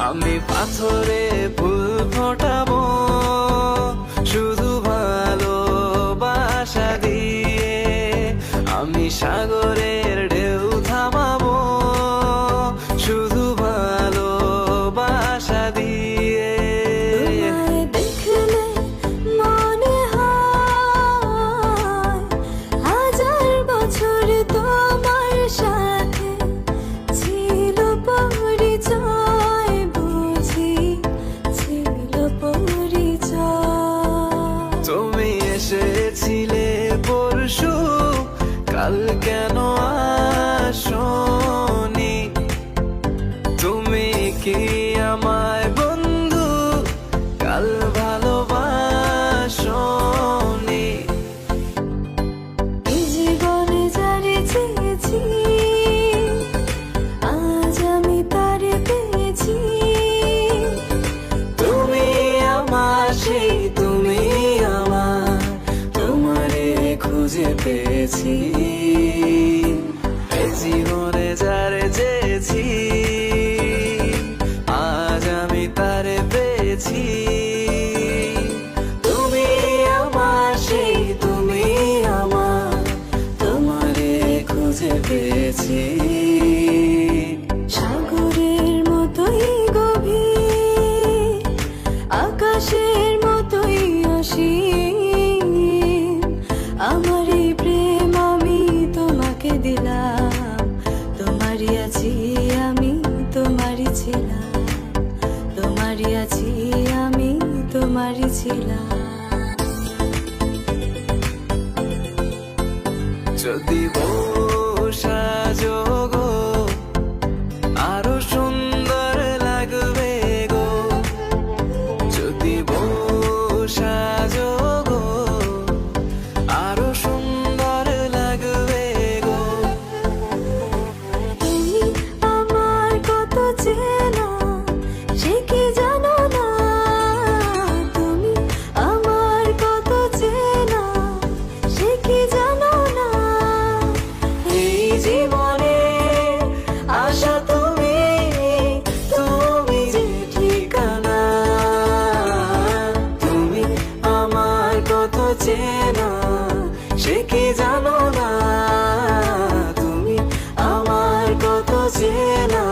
আমি পাথরে ফুল ফোটাবো শুধু ভালোবাসা দিয়ে, আমি সাগরের ঢেউ থামাবো শুধু ভালোবাসা দিয়ে। তোমায় দেখলে মনে হয় হাজার বছর তোমার সাথে ছিল পরিচয়, বুঝি ছিল পরিচয়। তুমি এসেছিলে পরশু, কাল কেন আসোনি? তুমি কি আমায় বন্ধু কাল ভালোবাসোনি? এই জীবনে যারে চেয়েছি আজ আমি তারে পেয়েছি। তুমি আমার সেই, তুমি আমার, তোমারে খুঁজে পেয়েছি। এই জীবনে যারে চেয়েছি আজ আমি তারে পেয়েছি। তুমি আমার সেই, তুমি আমার, তোমারে খুঁজে পেয়েছি। সাগরের মতোই গভীর, আকাশের মতোই অসীম, আমার এই প্রেম আমি তোমাকে দিলাম। তোমারই আছি আমি, তোমারই ছিলাম, তোমারই আছি আমি, তোমারই ছিলাম। যদি সাজো গো আরো সুন্দর লাগবে গো, যদি সাজো গো আরো সুন্দর লাগবে গো। তুমি আমার কত চেনা সে কি জানো না, তুমি আমার কত চেনা সে কি জানো না। এই জীবনে আশা তুমি, তুমি যে ঠিকানা, তুমি আমার কত চেনা সে কি জানো না, তুমি আমার কত চেনা।